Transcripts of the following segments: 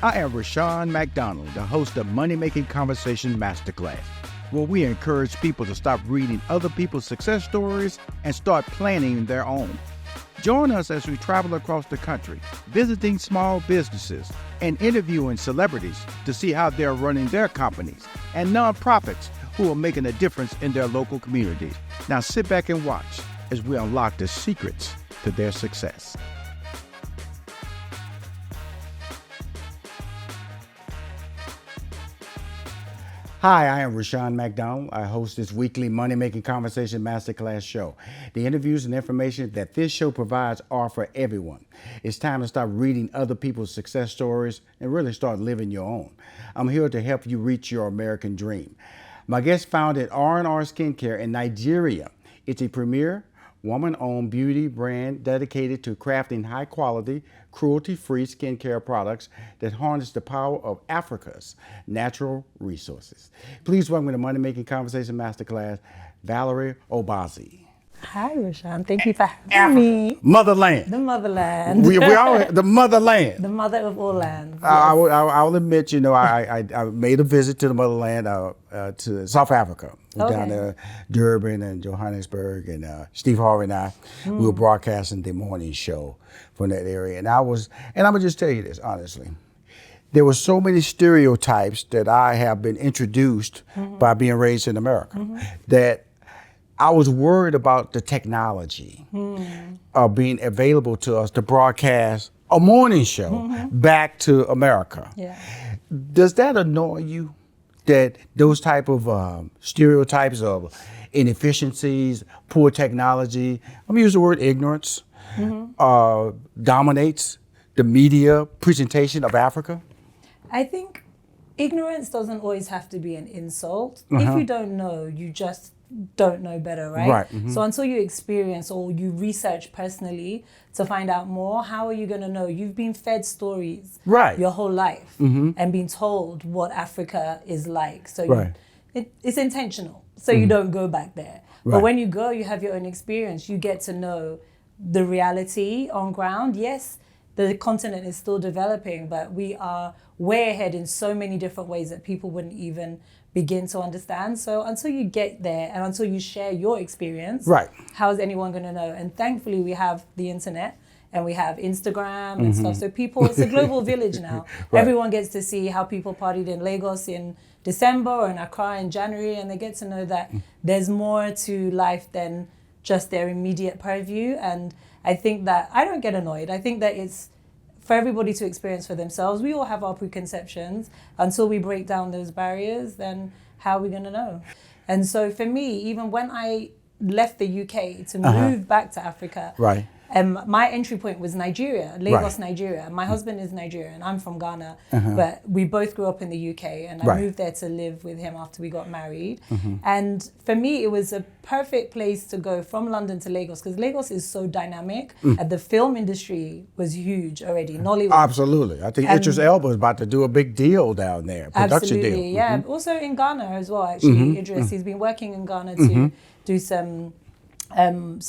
I am Rashawn McDonald, the host of Money Making Conversation Masterclass, where we encourage people to stop reading other people's success stories and start planning their own. Join us as we travel across the country, visiting small businesses and interviewing celebrities to see how they're running their companies and nonprofits who are making a difference in their local communities. Now sit back and watch as we unlock the secrets to their success. Hi, I am Rashawn McDonald. I host this weekly Money Making Conversation Masterclass show. The interviews and information that this show provides are for everyone. It's time to stop reading other people's success stories and really start living your own. I'm here to help you reach your American dream. My guest founded R&R Skincare in Nigeria. It's a premier woman-owned beauty brand dedicated to crafting high-quality, cruelty-free skincare products that harness the power of Africa's natural resources. Please welcome to the Money Making Conversation Masterclass, Valerie Obaze. Hi, Rashawn. Thank you for having me. Motherland. The motherland. We all the motherland. The mother of all lands. Yes. I'll admit, I made a visit to the motherland, to South Africa. Okay. Down there, Durban and Johannesburg, and Steve Harvey and I, we were broadcasting the morning show from that area. And I'm gonna just tell you this honestly. There were so many stereotypes that I have been introduced by being raised in America that I was worried about the technology being available to us to broadcast a morning show back to America. Yeah. Does that annoy you, that those type of stereotypes of inefficiencies, poor technology, I'm gonna use the word ignorance, dominates the media presentation of Africa? I think ignorance doesn't always have to be an insult. If you don't know, you just don't know better, right? So until you experience or you research personally to find out more, how are you going to know? You've been fed stories your whole life and been told what Africa is like. So it's intentional. So you don't go back there. But when you go, you have your own experience. You get to know the reality on ground. Yes, the continent is still developing, but we are way ahead in so many different ways that people wouldn't even begin to understand. So until you get there and until you share your experience, how is anyone going to know? And thankfully we have the internet and we have Instagram and stuff. So people, it's a global village now. Everyone gets to see how people partied in Lagos in December or in Accra in January, and they get to know that there's more to life than just their immediate purview. And I think that I don't get annoyed. I think that it's for everybody to experience for themselves. We all have our preconceptions. Until we break down those barriers, then how are we going to know? And so for me, even when I left the UK to move back to Africa, my entry point was Nigeria, Lagos, Nigeria. My husband is Nigerian. I'm from Ghana, but we both grew up in the UK, and I moved there to live with him after we got married. And for me, it was a perfect place to go from London to Lagos, because Lagos is so dynamic. And the film industry was huge already. Nollywood. Absolutely. I think Idris Elba is about to do a big deal down there, production deal. Yeah. Also in Ghana as well, actually. Idris, he's been working in Ghana to do some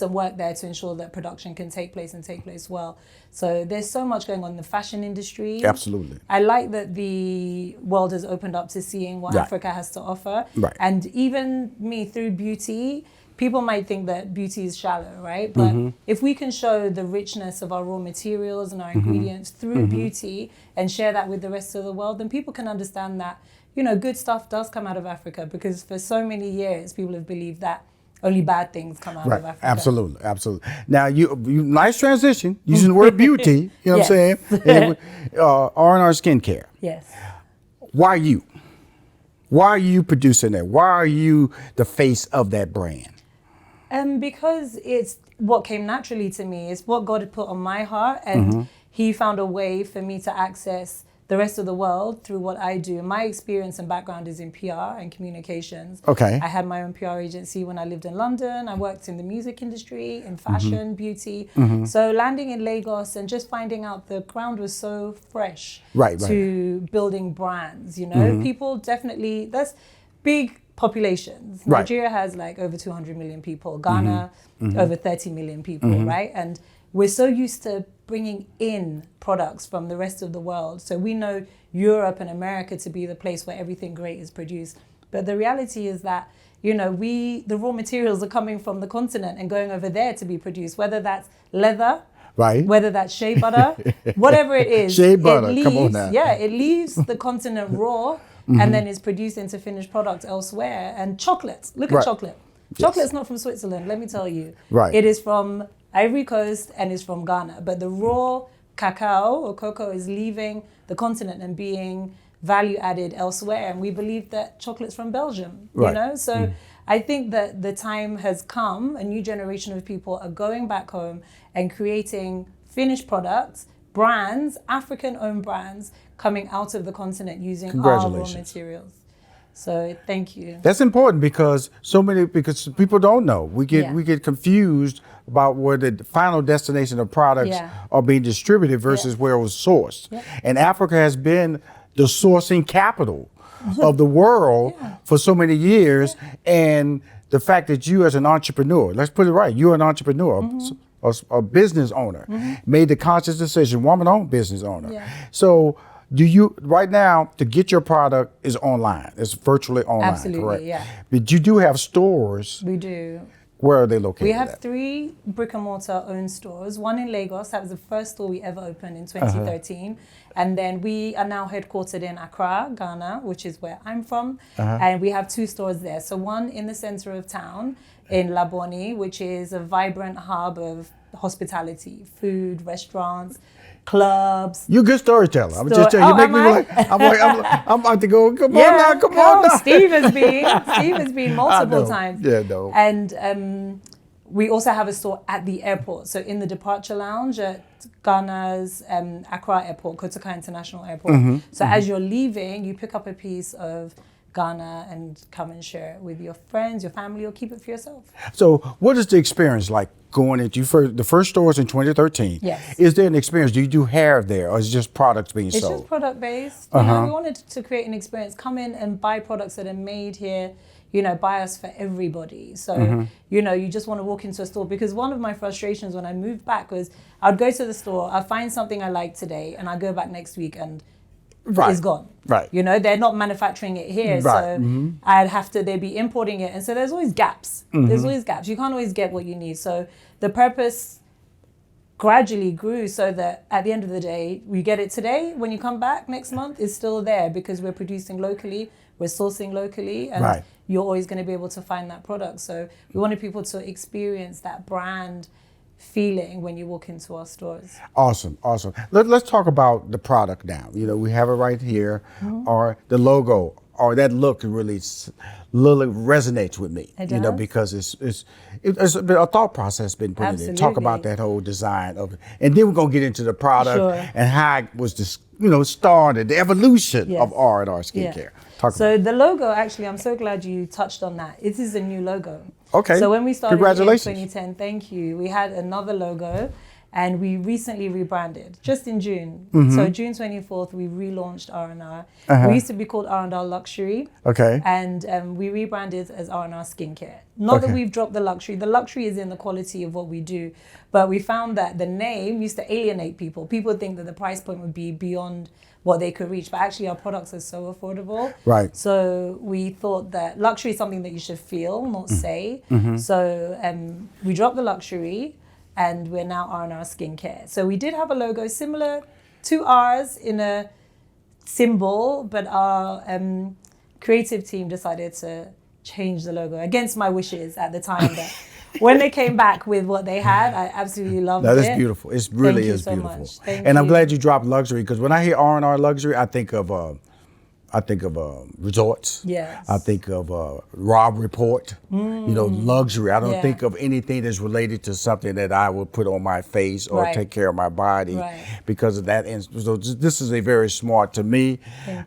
work there to ensure that production can take place well. So there's so much going on in the fashion industry. Absolutely. I like that the world has opened up to seeing what Africa has to offer. And even me, through beauty, people might think that beauty is shallow, right? But if we can show the richness of our raw materials and our ingredients through beauty and share that with the rest of the world, then people can understand that, good stuff does come out of Africa, because for so many years, people have believed that only bad things come out of Africa. Absolutely. Now, you nice transition, using the word beauty, you know what I'm saying? R&R Skincare. Yes. Why you? Why are you producing that? Why are you the face of that brand? Because it's what came naturally to me. It's what God had put on my heart, and He found a way for me to access the rest of the world through what I do. My experience and background is in PR and communications. I had my own PR agency when I lived in London. I worked in the music industry, in fashion, beauty. So landing in Lagos and just finding out the ground was so fresh to building brands, People definitely, that's big populations. Nigeria has like over 200 million people. Ghana, over 30 million people, right? And we're so used to bringing in products from the rest of the world. So we know Europe and America to be the place where everything great is produced. But the reality is that, the raw materials are coming from the continent and going over there to be produced, whether that's leather, right? Whether that's shea butter, whatever it is. Shea butter, come on now. Yeah, it leaves the continent raw and then is produced into finished products elsewhere. And chocolate, look at chocolate. Chocolate's not from Switzerland, let me tell you. Right. It is from Ivory Coast and is from Ghana. But the raw cacao or cocoa is leaving the continent and being value added elsewhere. And we believe that chocolate's from Belgium, So I think that the time has come, a new generation of people are going back home and creating finished products, brands, African-owned brands, coming out of the continent using our raw materials. So thank you. That's important because because people don't know. We get confused about where the final destination of products are being distributed versus where it was sourced. Yeah. And Africa has been the sourcing capital of the world for so many years. And the fact that you as an entrepreneur, let's put it right, you're an entrepreneur, a business owner, made the conscious decision, woman-owned business owner. Yeah. So do you, right now, to get your product is online. It's virtually online, Absolutely, correct? Yeah. But you do have stores. We do. Where are they located? We have 3 brick and mortar owned stores. One in Lagos, that was the first store we ever opened in 2013. And then we are now headquartered in Accra, Ghana, which is where I'm from. And we have 2 stores there. So one in the center of town in Laboni, which is a vibrant hub of hospitality, food, restaurants, clubs. You're a good storyteller. I'm just telling you, make me I'm about to go, come on now. Steve has been multiple times. Yeah, no. And we also have a store at the airport. So in the departure lounge at Ghana's Accra Airport, Kotoka International Airport. So as you're leaving, you pick up a piece of Ghana and come and share it with your friends, your family, or keep it for yourself. So what is the experience like going into the first store was in 2013? Yes. Is there an experience? Do you do hair there or is it just products being sold? It's just product based. We wanted to create an experience. Come in and buy products that are made here, buy us for everybody. So, you just want to walk into a store, because one of my frustrations when I moved back was I'd go to the store, I'd find something I like today and I'd go back next week and it's gone. Right. They're not manufacturing it here. Right. So they'd be importing it. And so there's always gaps. There's always gaps. You can't always get what you need. So the purpose gradually grew so that at the end of the day, we get it today. When you come back next month, it's still there because we're producing locally, we're sourcing locally, and you're always going to be able to find that product. So we wanted people to experience that brand feeling when you walk into our stores. Awesome. Let's talk about the product now. We have it right here, or the logo, or that look really resonates with me. Because it's been a thought process been put in there. Talk about that whole design of it, and then we're gonna get into the product and how it was just started, the evolution of R&R Skincare. So the logo, actually, I'm so glad you touched on that. It is a new logo. Okay. So when we started in Congratulations. 2010, thank you, we had another logo and we recently rebranded just in June. So June 24th, we relaunched R&R. We used to be called R&R Luxury. Okay. And we rebranded as R&R Skincare. Not that we've dropped the luxury. The luxury is in the quality of what we do. But we found that the name used to alienate people. People think that the price point would be beyond what they could reach, but actually our products are so affordable. Right. So we thought that luxury is something that you should feel, not say. So we dropped the luxury and we're now R&R Skincare. So we did have a logo similar to ours in a symbol, but our creative team decided to change the logo against my wishes at the time. But when they came back with what they had, I absolutely loved it. That is beautiful. It really is beautiful. And I'm glad you dropped luxury, because when I hear R&R luxury, I think of resorts. Yes. I think of Rob Report. Luxury. I don't think of anything that's related to something that I would put on my face or take care of my body because of that. So this is a very smart, to me.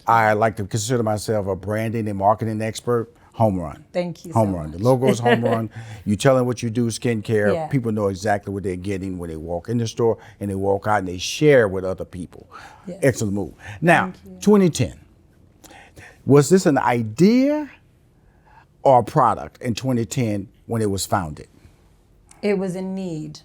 I like to consider myself a branding and marketing expert. Home run. Thank you. Home so run. much. The logo is home run. You tell them what you do, skincare. People know exactly what they're getting when they walk in the store and they walk out and they share with other people. Yes. Excellent move. Now, 2010. Was this an idea or a product in 2010 when it was founded? It was a need.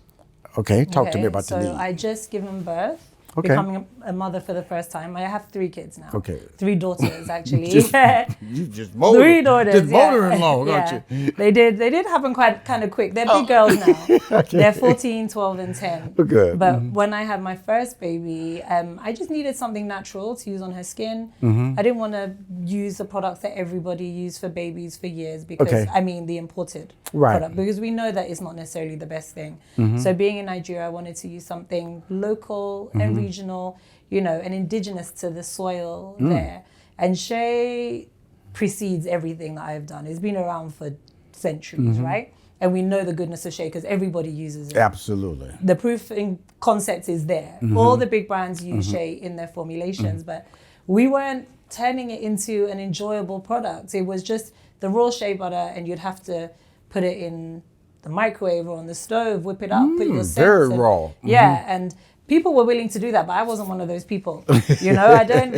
Okay, talk to me about the So need. I just given birth. Okay. Becoming a mother for the first time. I have 3 kids now. Okay. 3 daughters, actually. You just motor. 3 daughters. Just motoring along, yeah. aren't you? They did happen quite kind of quick. They're big girls now. Okay. They're 14, 12, and 10. Good. But when I had my first baby, I just needed something natural to use on her skin. I didn't want to use the products that everybody used for babies for years because, the imported product, because we know that it's not necessarily the best thing. So being in Nigeria, I wanted to use something local and regional, and indigenous to the soil there. And shea precedes everything that I've done. It's been around for centuries, right? And we know the goodness of shea because everybody uses it. Absolutely. The proof in concept is there. All the big brands use shea in their formulations, but we weren't turning it into an enjoyable product. It was just the raw shea butter, and you'd have to put it in the microwave or on the stove, whip it up, put your scents. Very raw. Yeah, and people were willing to do that, but I wasn't one of those people.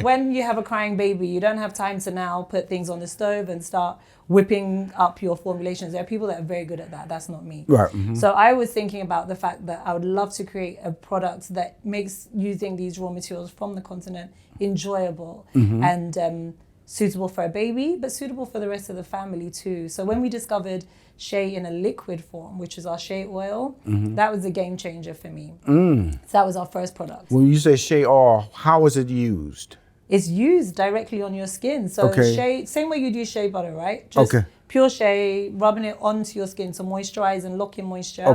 When you have a crying baby, you don't have time to now put things on the stove and start whipping up your formulations. There are people that are very good at that. That's not me. Right. So I was thinking about the fact that I would love to create a product that makes using these raw materials from the continent enjoyable and suitable for a baby, but suitable for the rest of the family too. So when we discovered shea in a liquid form, which is our shea oil, that was a game changer for me. So that was our first product. When you say shea oil, how is it used? It's used directly on your skin. So shea, same way you'd use shea butter, right? Just pure shea, rubbing it onto your skin to moisturize and lock in moisture.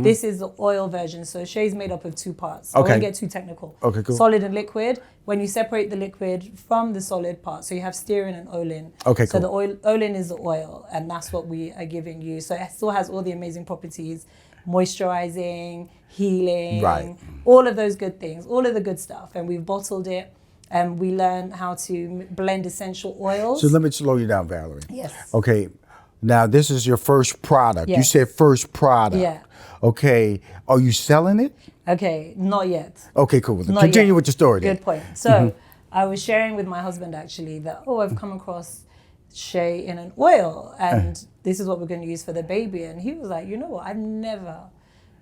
This is the oil version. So shea is made up of 2 parts. I won't get too technical. Cool. Solid and liquid. When you separate the liquid from the solid part, so you have stearin and olin. So the olin is the oil, and that's what we are giving you. So it still has all the amazing properties, moisturizing, healing, all of those good things, all of the good stuff. And we've bottled it. And we learned how to blend essential oils. So let me slow you down, Valerie. Yes. Okay. Now, this is your first product. Yes. You said first product. Yeah. Okay. Are you selling it? Okay, not yet. Okay, cool. Not Continue yet. with your story then. Good point. So I was sharing with my husband actually that, I've come across shea in an oil and this is what we're going to use for the baby. And he was like, you know what? I've never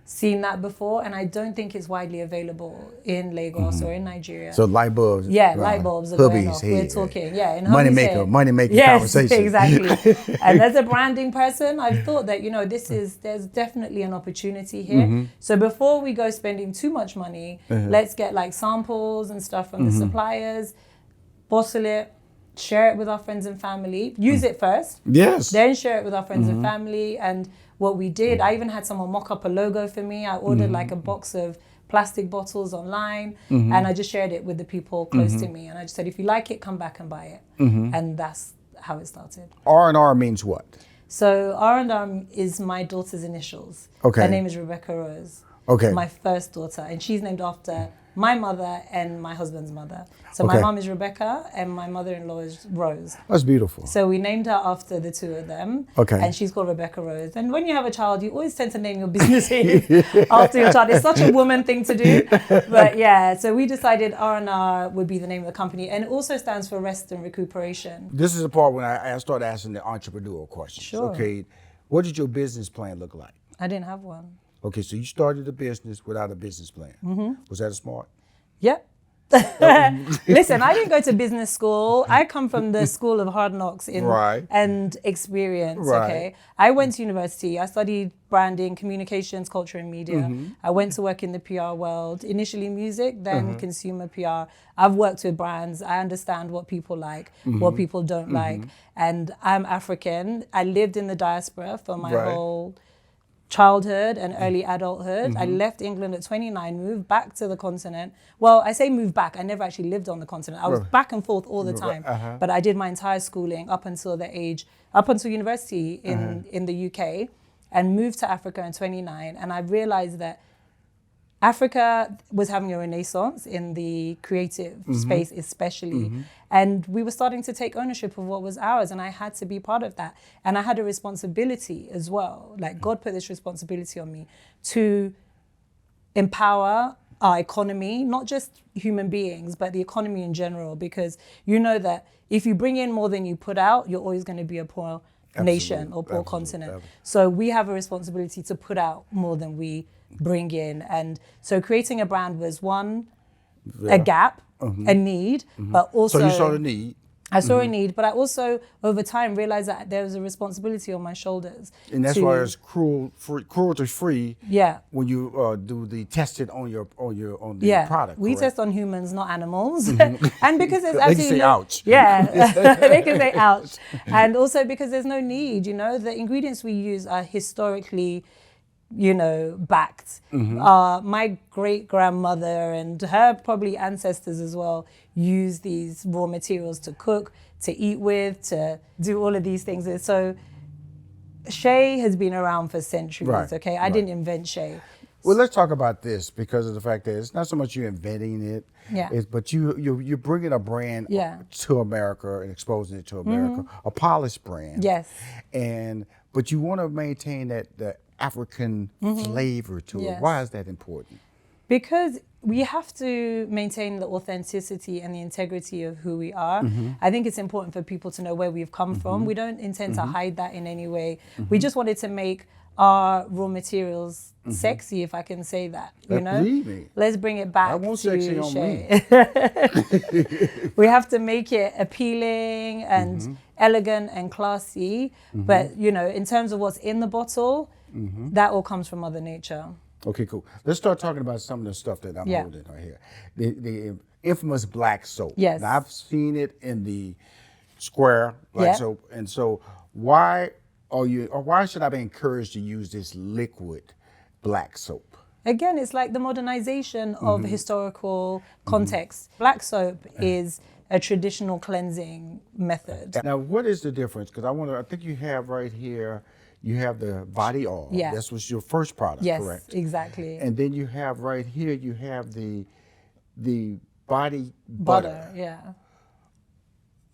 seen that before, and I don't think it's widely available in Lagos or in Nigeria. So light bulbs. Light bulbs are going off. We're talking, in money making conversation. Exactly. And as a branding person, I've thought that, there's definitely an opportunity here. So before we go spending too much money, let's get like samples and stuff from the suppliers, bottle it, share it with our friends and family, use it first. Yes. Then share it with our friends and family. And what we did, I even had someone mock up a logo for me. I ordered like a box of plastic bottles online and I just shared it with the people close to me. And I just said, if you like it, come back and buy it. And that's how it started. R&R means what? So R&R is my daughter's initials. Okay. Her name is Rebecca Rose. Okay. My first daughter. And she's named after my mother and my husband's mother. So my mom is Rebecca and my mother-in-law is Rose. That's beautiful. So we named her after the 2 of them. Okay. And she's called Rebecca Rose. And when you have a child, you always tend to name your businesses after your child. It's such a woman thing to do. But yeah, so we decided R&R would be the name of the company. And it also stands for rest and recuperation. This is the part when I start asking the entrepreneurial questions. Sure. Okay. What did your business plan look like? I didn't have one. Okay, so you started a business without a business plan. Was that smart? Yep. Listen, I didn't go to business school. I come from the school of hard knocks and experience. Okay, I went to university. I studied branding, communications, culture, and media. I went to work in the PR world. Initially music, then consumer PR. I've worked with brands. I understand what people like, what people don't like, and I'm African. I lived in the diaspora for my whole childhood and early adulthood. I left England at 29, moved back to the continent. Well, I say moved back. I never actually lived on the continent. I was back and forth all the time. But I did my entire schooling up until university in the UK and moved to Africa in 29. And I realized that Africa was having a renaissance in the creative space especially. And we were starting to take ownership of what was ours. And I had to be part of that. And I had a responsibility as well. Like God put this responsibility on me to empower our economy, not just human beings, but the economy in general. Because you know that if you bring in more than you put out, you're always going to be a poor nation or poor continent. So we have a responsibility to put out more than we bring in. And so creating a brand was one, a gap, a need, but also... So you saw the need. I saw a need, but I also, over time, realized that there was a responsibility on my shoulders. And that's why it's cruelty-free. Yeah. When you do the testing on the product. We correct? test on humans, not animals, and because there's absolutely they can say ouch. Yeah, they can say ouch, and also because there's no need. The ingredients we use are historically, backed. My great grandmother and her probably ancestors as well use these raw materials to cook, to eat with, to do all of these things. And so shea has been around for centuries. Right. Okay, I didn't invent shea. Well, let's talk about this because of the fact that it's not so much you inventing it, but you're bringing a brand to America and exposing it to America, a polished brand. Yes. But you want to maintain the African flavor to it. Why is that important? Because we have to maintain the authenticity and the integrity of who we are. I think it's important for people to know where we've come from. We don't intend to hide that in any way. We just wanted to make our raw materials sexy, if I can say that. Believe me. Let's bring it back. I won't to sexy on shea. me. We have to make it appealing and elegant and classy. But in terms of what's in the bottle, that all comes from Mother Nature. Okay, cool. Let's start talking about some of the stuff that I'm holding right here. The infamous black soap. Yes. Now, I've seen it in the square black soap, and so why should I be encouraged to use this liquid black soap? Again, it's like the modernization of historical context. Black soap is a traditional cleansing method. Now, what is the difference? Because I think you have right here, you have the body oil. Yeah. This was your first product, correct? Yes, exactly. And then you have right here, you have the body butter. Yeah.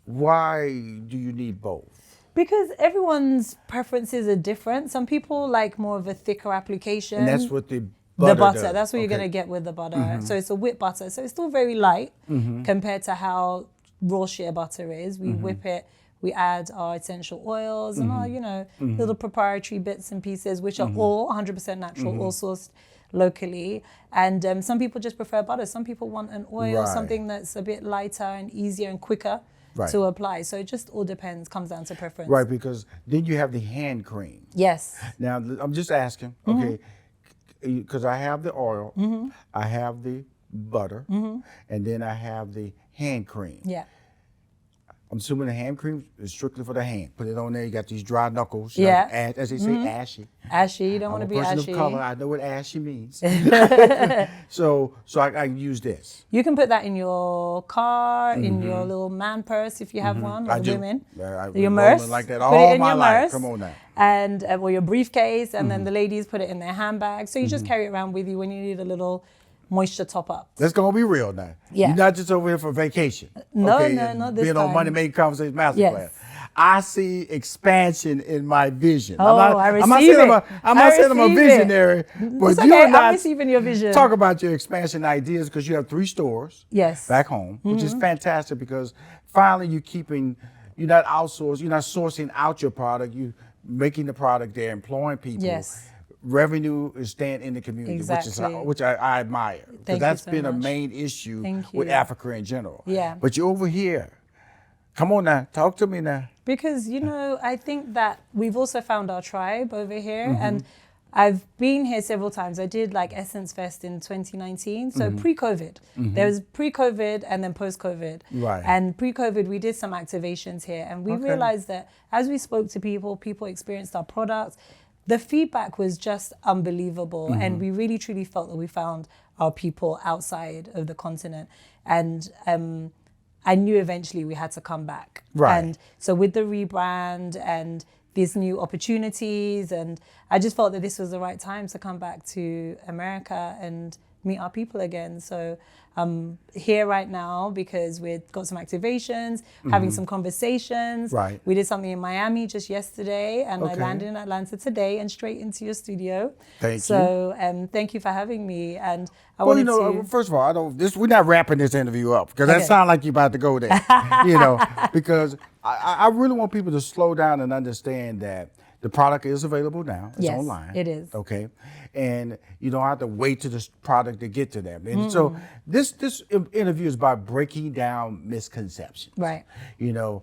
Why do you need both? Because everyone's preferences are different. Some people like more of a thicker application. And that's what the butter does. That's what you're going to get with the butter. So it's a whipped butter. So it's still very light compared to how raw shea butter is. We whip it. We add our essential oils and our, little proprietary bits and pieces, which are all 100% natural, all sourced locally. And some people just prefer butter. Some people want an oil, something that's a bit lighter and easier and quicker to apply. So it just all depends, comes down to preference. Right, because then you have the hand cream. Yes. Now, I'm just asking, okay, because I have the oil, I have the butter, and then I have the hand cream. Yeah. I'm assuming the hand cream is strictly for the hand. Put it on there. You got these dry knuckles. Yeah. As they say, ashy. Ashy. You don't want to be I'm a person ashy. of color. I know what ashy means. so I use this. You can put that in your car, in your little man purse if you have one, or women. Your purse. Like that put all it in my your life. purse, Come on now. And or your briefcase, and then the ladies put it in their handbag. So you just carry it around with you when you need a little moisture top up. Let's go be real now. Yeah. You're not just over here for vacation. No, okay? not this Being time. on Money Making Conversation Masterclass. Yes. I see expansion in my vision. Oh, I receive it. I'm not saying I'm a visionary, but It's you're okay. not. I'm receiving your vision. Talk about your expansion ideas because you have 3 stores back home, which is fantastic because finally you're not outsourcing, you're not sourcing out your product, you're making the product there, employing people. Yes. Revenue is staying in the community, which I admire. Because that's so been a much. main issue Thank with you. Africa in general. Yeah. But you're over here. Come on now, talk to me now. Because, I think that we've also found our tribe over here. And I've been here several times. I did like Essence Fest in 2019. So pre-COVID. There was pre-COVID and then post-COVID. Right. And pre-COVID, we did some activations here. And we realized that as we spoke to people experienced our products. The feedback was just unbelievable. And we really, truly felt that we found our people outside of the continent. And I knew eventually we had to come back. Right. And so with the rebrand and these new opportunities, and I just felt that this was the right time to come back to America and meet our people again. So I'm here right now because we've got some activations, having some conversations. Right. We did something in Miami just yesterday, and I landed in Atlanta today and straight into your studio. Thank you. So thank you for having me. And I wanted to... First of all, we're not wrapping this interview up because that sounds like you're about to go there. Because I really want people to slow down and understand that The product is available now. It's Yes, online. it is. Okay. And you don't have to wait to this product to get to them. And so this interview is about breaking down misconceptions. Right. You know,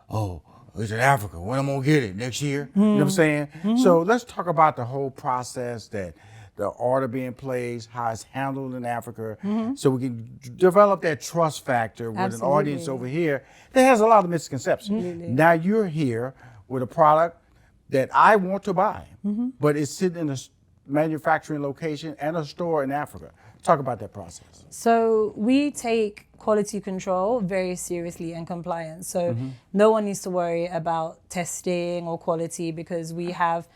oh, it's in Africa. When I'm gonna get it? Next year? You know what I'm saying? So let's talk about the whole process, that the order being placed, how it's handled in Africa, so we can develop that trust factor with an audience over here that has a lot of misconceptions. Now you're here with a product that I want to buy, but it's sitting in a manufacturing location and a store in Africa. Talk about that process. So we take quality control very seriously and compliance. So no one needs to worry about testing or quality, because we have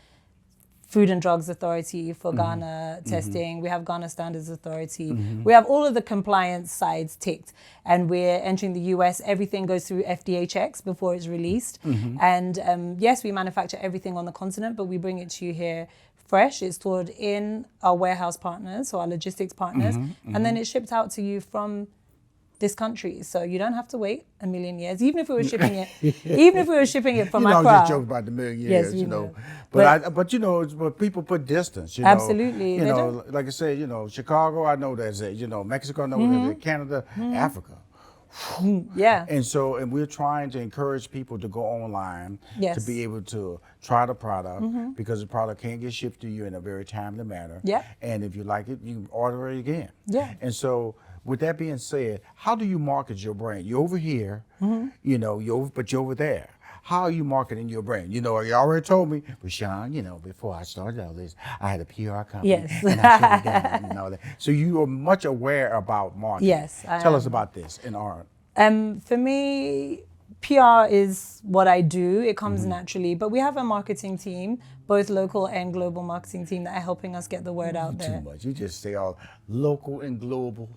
Food and Drugs Authority for Ghana testing. We have Ghana Standards Authority. We have all of the compliance sides ticked, and we're entering the US. Everything goes through FDA checks before it's released. And yes, we manufacture everything on the continent, but we bring it to you here fresh. It's stored in our warehouse partners, so our logistics partners, and then it's shipped out to you from this country. So you don't have to wait a million years, even if we were shipping it, from Accra. I was just joking about the million years, Yes, we know. But you know, but people put distance, you know. Absolutely. You know, like I said, you know, Chicago, I know that's it. You know, Mexico, I know that's it. Canada, Africa. Yeah. And so, and we're trying to encourage people to go online to be able to try the product, because the product can get shipped to you in a very timely manner. Yeah. And if you like it, you can order it again. Yeah. And so, with that being said, how do you market your brand? You're over here, you know, but you're over there. How are you marketing your brand? You know, you already told me, Rashawn, you know, before I started all this, I had a PR company. Yes. And I shut it down and all that. So you are much aware about marketing. Yes. Tell us about this in art. For me, PR is what I do. It comes naturally, but we have a marketing team, both local and global marketing team, that are helping us get the word out there. Too much. You just say all local and global.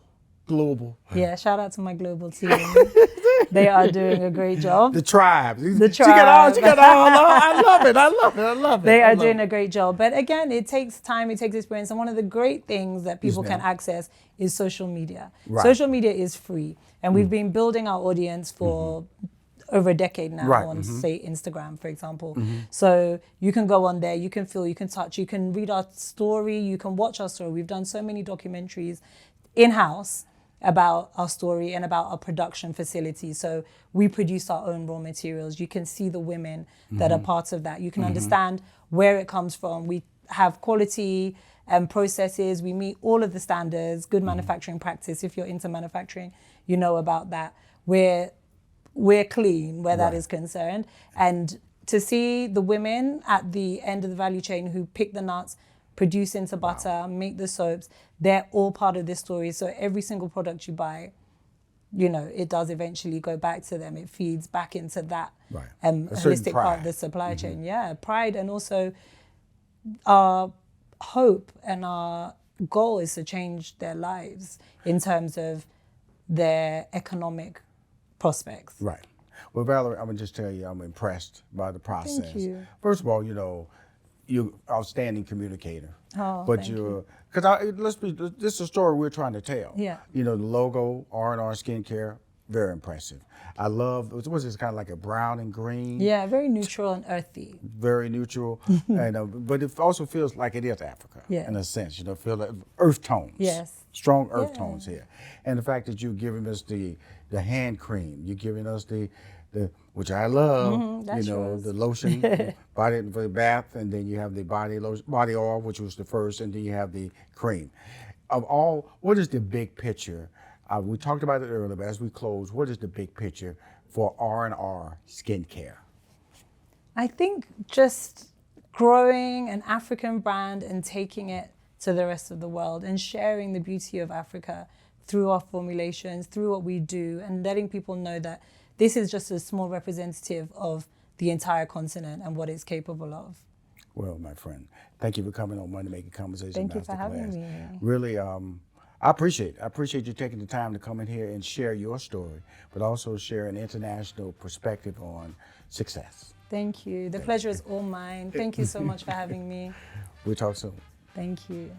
Yeah, shout out to my global team. They are doing a great job. The tribes. The tribe. She got all. I love it. They are doing a great job. But again, it takes time, it takes experience. And one of the great things that people can access is social media. Right. Social media is free. And we've been building our audience for over a decade now on, say, Instagram, for example. So you can go on there, you can feel, you can touch, you can read our story, you can watch our story. We've done so many documentaries in-house about our story and about our production facility. So we produce our own raw materials. You can see the women that are part of that. You can understand where it comes from. We have quality processes. We meet all of the standards, good manufacturing practice. If you're into manufacturing, you know about that. We're clean where that is concerned. And to see the women at the end of the value chain who pick the nuts, produce into butter, make the soaps, they're all part of this story. So every single product you buy, you know, it does eventually go back to them. It feeds back into that holistic part of the supply chain. Yeah, pride. And also our hope and our goal is to change their lives in terms of their economic prospects. Right. Well, Valerie, I'm going to just tell you, I'm impressed by the process. Thank you. First of all, you know, you're outstanding communicator. Oh, but thank you. Because this is a story we're trying to tell. Yeah. You know, the logo, R&R Skincare, very impressive. I love, what's this, kind of like a brown and green? Yeah, very neutral and earthy. Very neutral. And but it also feels like it is Africa, in a sense. You know, feel like earth tones. Yes. Strong earth tones here. And the fact that you're giving us the hand cream, you're giving us the which I love, that's you know, yours. the lotion, body for the bath, and then you have the body oil, which was the first, and then you have the cream. Of all, what is the big picture? We talked about it earlier, but as we close, what is the big picture for R&R Skincare? I think just growing an African brand and taking it to the rest of the world and sharing the beauty of Africa through our formulations, through what we do, and letting people know that this is just a small representative of the entire continent and what it's capable of. Well, my friend, thank you for coming on Money Making Conversation. Thank you for having me. Really, I appreciate you taking the time to come in here and share your story, but also share an international perspective on success. Thank you. The pleasure is all mine. Thank you so much for having me. We'll talk soon. Thank you.